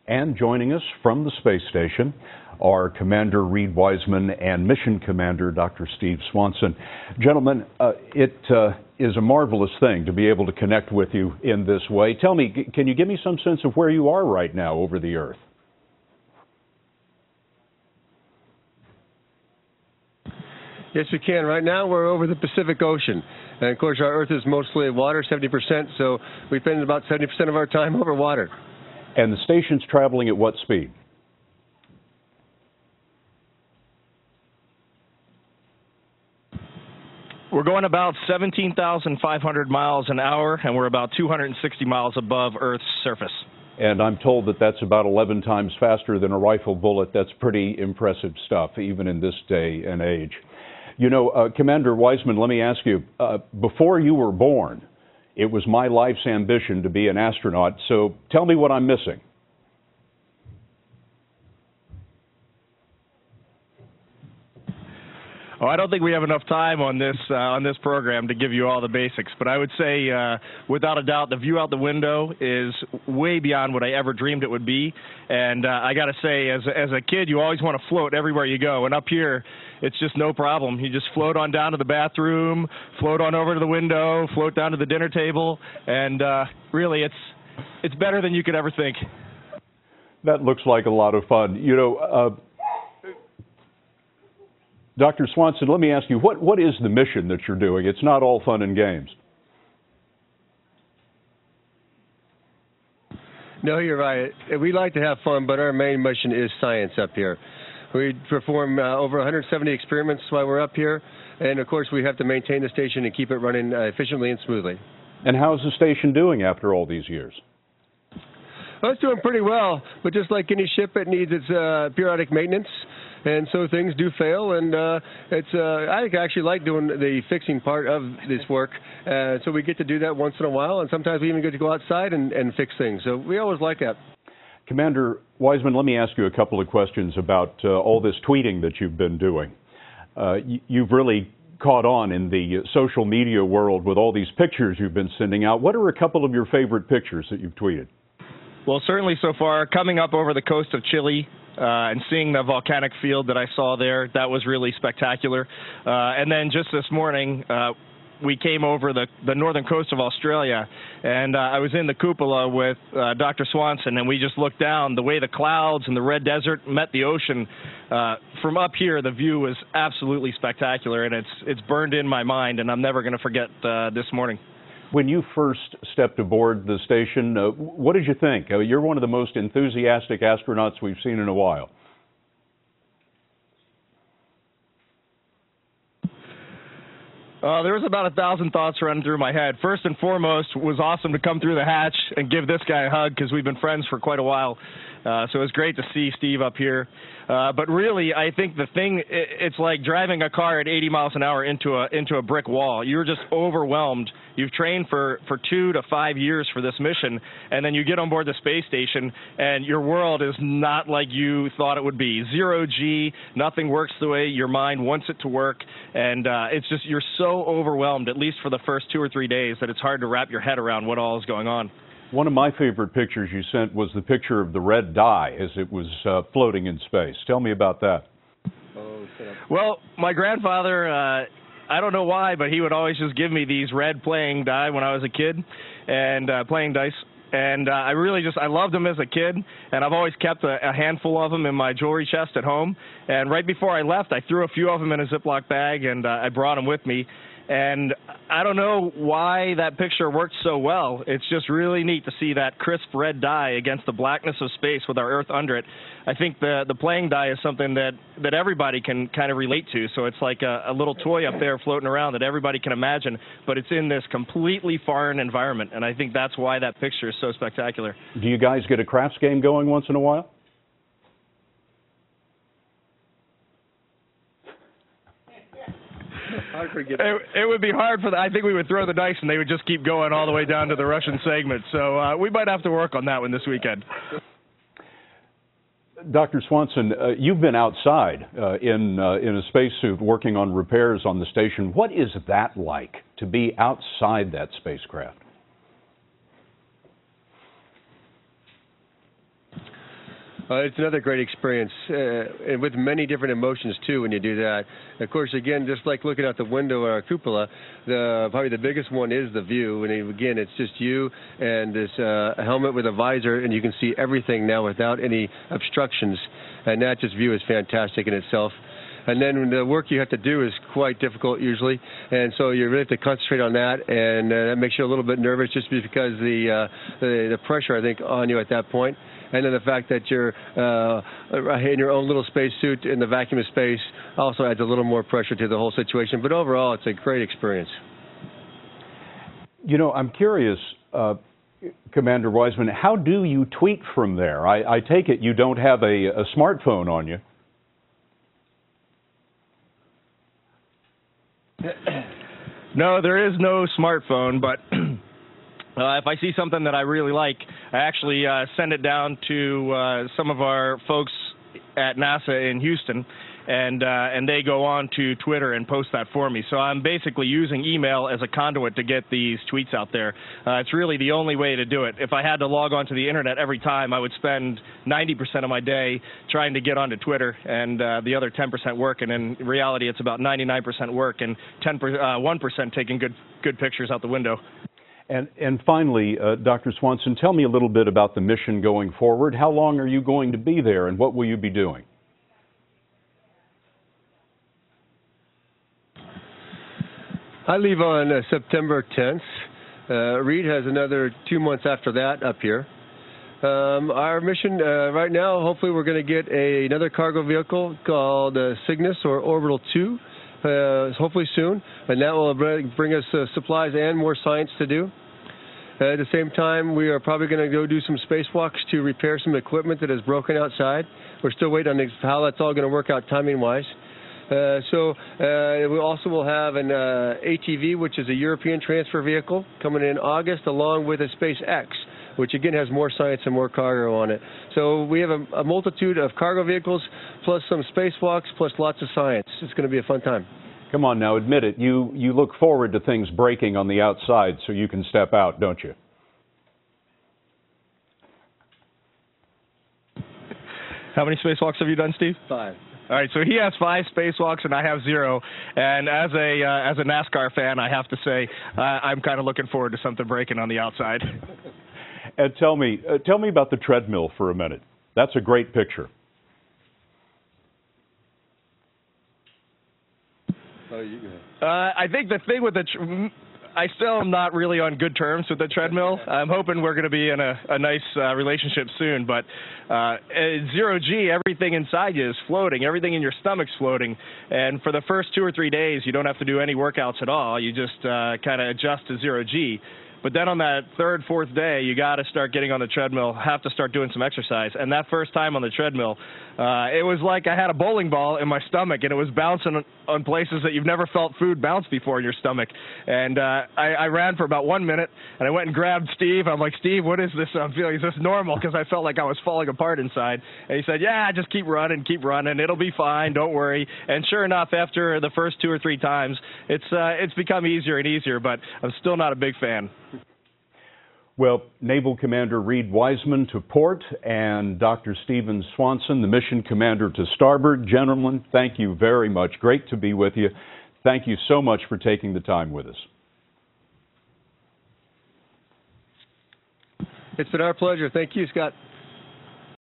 And joining us from the space station are Commander Reid Wiseman and Mission Commander Dr. Steve Swanson. Gentlemen, it is a marvelous thing to be able to connect with you in this way. Tell me, can you give me some sense of where you are right now over the Earth? Yes, we can. Right now, we're over the Pacific Ocean. And, of course, our Earth is mostly water, 70%, so we spend about 70% of our time over water. And the station's traveling at what speed? We're going about 17,500 miles an hour, and we're about 260 miles above Earth's surface. And I'm told that that's about 11 times faster than a rifle bullet. That's pretty impressive stuff, even in this day and age. You know, Commander Wiseman, let me ask you, before you were born, it was my life's ambition to be an astronaut, so tell me what I'm missing. Oh, I don't think we have enough time on this program to give you all the basics, but I would say, without a doubt, the view out the window is way beyond what I ever dreamed it would be. And I got to say, as a kid, you always want to float everywhere you go, and up here, it's just no problem. You just float on down to the bathroom, float on over to the window, float down to the dinner table, and really, it's better than you could ever think. That looks like a lot of fun. You know, Dr. Swanson, let me ask you, what is the mission that you're doing? It's not all fun and games. No, you're right. We like to have fun, but our main mission is science up here. We perform over 170 experiments while we're up here, and of course we have to maintain the station and keep it running efficiently and smoothly. And how's the station doing after all these years? Well, it's doing pretty well, but just like any ship, it needs its periodic maintenance. And so things do fail, and I actually like doing the fixing part of this work. So we get to do that once in a while, and sometimes we even get to go outside and fix things. So we always like that. Commander Wiseman, let me ask you a couple of questions about all this tweeting that you've been doing. You've really caught on in the social media world with all these pictures you've been sending out. What are a couple of your favorite pictures that you've tweeted? Well, certainly so far, coming up over the coast of Chile, and seeing the volcanic field that I saw there, that was really spectacular. And then just this morning, we came over the northern coast of Australia, and I was in the cupola with Dr. Swanson, and we just looked down. The way the clouds and the red desert met the ocean, from up here, the view was absolutely spectacular, and it's burned in my mind, and I'm never going to forget this morning. When you first stepped aboard the station, what did you think? You're one of the most enthusiastic astronauts we've seen in a while. There was about 1,000 thoughts running through my head. First and foremost, it was awesome to come through the hatch and give this guy a hug because we've been friends for quite a while. So it was great to see Steve up here. But really, I think the thing, it's like driving a car at 80 miles an hour into a brick wall. You're just overwhelmed. You've trained for 2 to 5 years for this mission, and then you get on board the space station, and your world is not like you thought it would be. Zero G, nothing works the way your mind wants it to work, and it's just, you're so overwhelmed, at least for the first 2 or 3 days, that it's hard to wrap your head around what all is going on. One of my favorite pictures you sent was the picture of the red dye as it was floating in space. Tell me about that. Well, my grandfather, I don't know why, but he would always just give me these red playing dye when I was a kid, and playing dice. And I loved them as a kid, and I've always kept a handful of them in my jewelry chest at home. And right before I left, I threw a few of them in a Ziploc bag, and I brought them with me. And I don't know why that picture worked so well. It's just really neat to see that crisp red dye against the blackness of space with our Earth under it. I think the playing dye is something that everybody can kind of relate to. So it's like a little toy up there floating around that everybody can imagine, but it's in this completely foreign environment. And I think that's why that picture is so spectacular. Do you guys get a crafts game going once in a while? It would be hard for I think we would throw the dice and they would just keep going all the way down to the Russian segment. So we might have to work on that one this weekend. Dr. Swanson, you've been outside in a spacesuit working on repairs on the station. What is that like, to be outside that spacecraft? It's another great experience, and with many different emotions too when you do that. Of course, again, just like looking out the window of our cupola, probably the biggest one is the view. And again, it's just you and this helmet with a visor, and you can see everything now without any obstructions. And that just view is fantastic in itself. And then the work you have to do is quite difficult usually, and so you really have to concentrate on that, and that makes you a little bit nervous just because the pressure, I think, on you at that point. And then the fact that you're in your own little spacesuit in the vacuum of space also adds a little more pressure to the whole situation. But overall, it's a great experience. You know, I'm curious, Commander Wiseman, how do you tweet from there? I take it you don't have a smartphone on you. No, there is no smartphone, but if I see something that I really like, I actually send it down to some of our folks at NASA in Houston, and they go on to Twitter and post that for me. So I'm basically using email as a conduit to get these tweets out there. It's really the only way to do it. If I had to log onto the internet every time, I would spend 90% of my day trying to get onto Twitter and the other 10% work. And in reality, it's about 99% work and 1% taking good pictures out the window. And finally, Dr. Swanson, tell me a little bit about the mission going forward. How long are you going to be there, and what will you be doing? I leave on September 10th. Reid has another 2 months after that up here. Our mission right now, hopefully we're going to get another cargo vehicle called Cygnus or Orbital 2, hopefully soon, and that will bring us supplies and more science to do. At the same time, we are probably going to go do some spacewalks to repair some equipment that is broken outside. We're still waiting on how that's all going to work out timing-wise. We also will have an ATV, which is a European transfer vehicle, coming in August, along with a SpaceX, which again has more science and more cargo on it. So we have a multitude of cargo vehicles, plus some spacewalks, plus lots of science. It's going to be a fun time. Come on now, admit it. You look forward to things breaking on the outside so you can step out, don't you? How many spacewalks have you done, Steve? 5. All right, so he has 5 spacewalks and I have 0. And as a NASCAR fan, I have to say I'm kind of looking forward to something breaking on the outside. And tell me about the treadmill for a minute. That's a great picture. I think the thing with I still am not really on good terms with the treadmill. I'm hoping we're going to be in a nice relationship soon. But at 0G, everything inside you is floating. Everything in your stomach's floating. And for the first 2 or 3 days, you don't have to do any workouts at all. You just kind of adjust to 0G. But then on that 3rd, 4th day, you got to start getting on the treadmill, have to start doing some exercise. And that first time on the treadmill, it was like I had a bowling ball in my stomach, and it was bouncing on places that you've never felt food bounce before in your stomach. And I ran for about 1 minute, and I went and grabbed Steve. I'm like, Steve, what is this I'm feeling? Is this normal? Because I felt like I was falling apart inside. And he said, yeah, just keep running. It'll be fine. Don't worry. And sure enough, after the first 2 or 3 times, it's become easier and easier, but I'm still not a big fan. Well, Naval Commander Reid Wiseman to port and Dr. Stephen Swanson, the mission commander to starboard. Gentlemen, thank you very much. Great to be with you. Thank you so much for taking the time with us. It's been our pleasure. Thank you, Scott.